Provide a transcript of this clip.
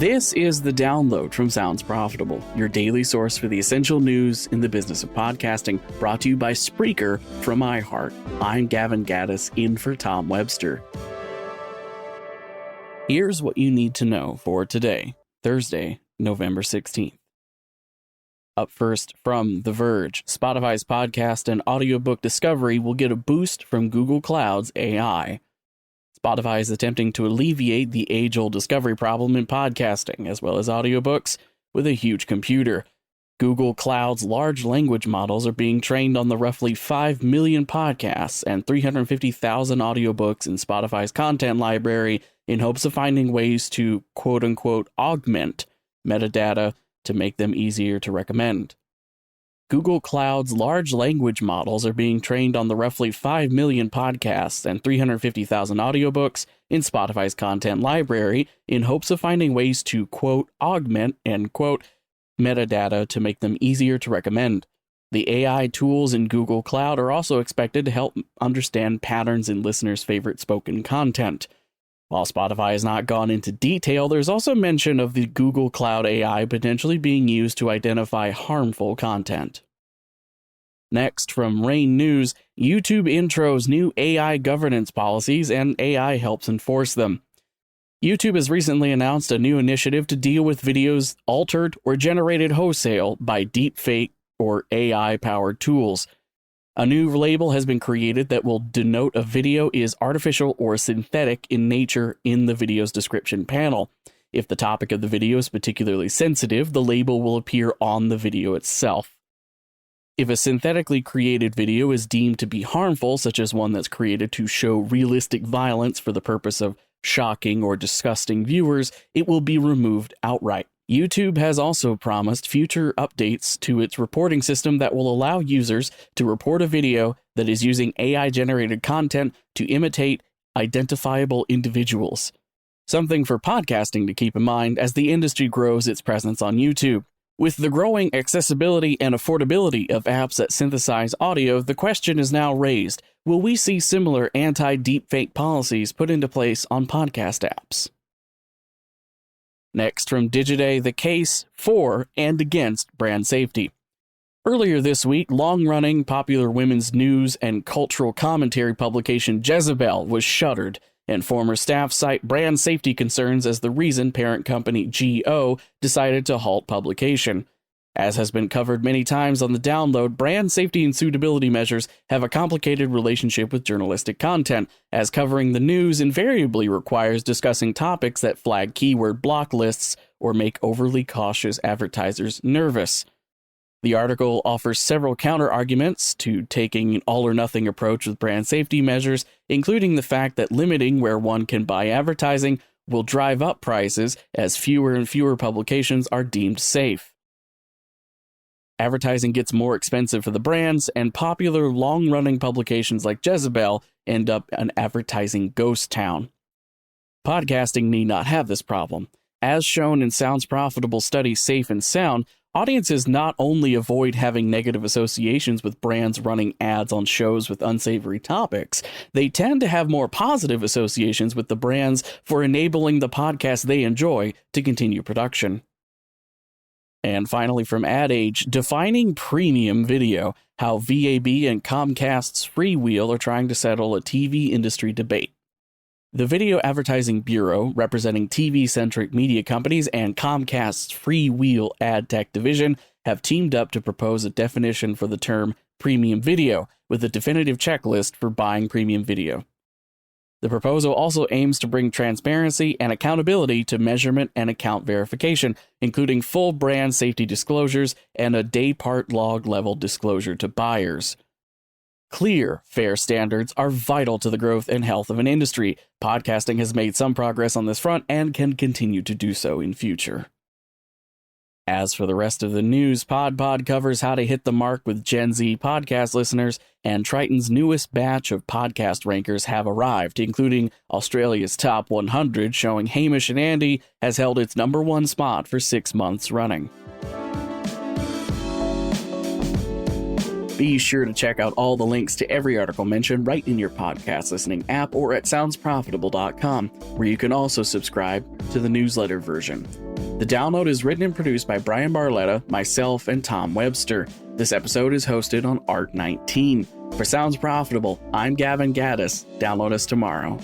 This is The Download from Sounds Profitable, your daily source for the essential news in the business of podcasting, brought to you by Spreaker from iHeart. I'm Gavin Gaddis, in for Tom Webster. Here's what you need to know for today, Thursday, November 16th. Up first, from The Verge, Spotify's podcast and audiobook discovery will get a boost from Google Cloud's AI. Spotify is attempting to alleviate the age-old discovery problem in podcasting, as well as audiobooks, with a huge computer. Google Cloud's large language models are being trained on the roughly 5 million podcasts and 350,000 audiobooks in Spotify's content library in hopes of finding ways to quote-unquote augment metadata to make them easier to recommend. Google Cloud's large language models are being trained on the roughly 5 million podcasts and 350,000 audiobooks in Spotify's content library in hopes of finding ways to, quote, augment, end quote, metadata to make them easier to recommend. The AI tools in Google Cloud are also expected to help understand patterns in listeners' favorite spoken content. While Spotify has not gone into detail, there's also mention of the Google Cloud AI potentially being used to identify harmful content. Next, from Rain News, YouTube intros new AI governance policies and AI helps enforce them. YouTube has recently announced a new initiative to deal with videos altered or generated wholesale by deepfake or AI-powered tools. A new label has been created that will denote a video is artificial or synthetic in nature in the video's description panel. If the topic of the video is particularly sensitive, the label will appear on the video itself. If a synthetically created video is deemed to be harmful, such as one that's created to show realistic violence for the purpose of shocking or disgusting viewers, it will be removed outright. YouTube has also promised future updates to its reporting system that will allow users to report a video that is using AI-generated content to imitate identifiable individuals. Something for podcasting to keep in mind as the industry grows its presence on YouTube. With the growing accessibility and affordability of apps that synthesize audio, the question is now raised, will we see similar anti-deepfake policies put into place on podcast apps? Next, from Digiday, the case for and against brand safety. Earlier this week, long-running popular women's news and cultural commentary publication Jezebel was shuttered, and former staff cite brand safety concerns as the reason parent company GO decided to halt publication. As has been covered many times on The Download, brand safety and suitability measures have a complicated relationship with journalistic content, as covering the news invariably requires discussing topics that flag keyword block lists or make overly cautious advertisers nervous. The article offers several counter-arguments to taking an all-or-nothing approach with brand safety measures, including the fact that limiting where one can buy advertising will drive up prices as fewer and fewer publications are deemed safe. Advertising gets more expensive for the brands, and popular long-running publications like Jezebel end up an advertising ghost town. Podcasting need not have this problem. As shown in Sounds Profitable study Safe and Sound, audiences not only avoid having negative associations with brands running ads on shows with unsavory topics, they tend to have more positive associations with the brands for enabling the podcast they enjoy to continue production. And finally, from Ad Age, defining premium video, how VAB and Comcast's Freewheel are trying to settle a TV industry debate. The Video Advertising Bureau, representing TV-centric media companies, and Comcast's Freewheel ad tech division have teamed up to propose a definition for the term premium video, with a definitive checklist for buying premium video. The proposal also aims to bring transparency and accountability to measurement and account verification, including full brand safety disclosures and a day-part log level disclosure to buyers. Clear, fair standards are vital to the growth and health of an industry. Podcasting has made some progress on this front and can continue to do so in future. As for the rest of the news, Pod covers how to hit the mark with Gen Z podcast listeners, and Triton's newest batch of podcast rankers have arrived, including Australia's Top 100, showing Hamish and Andy has held its #1 spot for 6 months running. Be sure to check out all the links to every article mentioned right in your podcast listening app or at soundsprofitable.com, where you can also subscribe to the newsletter version. The Download is written and produced by Brian Barletta, myself, and Tom Webster. This episode is hosted on Art19. For Sounds Profitable, I'm Gavin Gaddis. Download us tomorrow.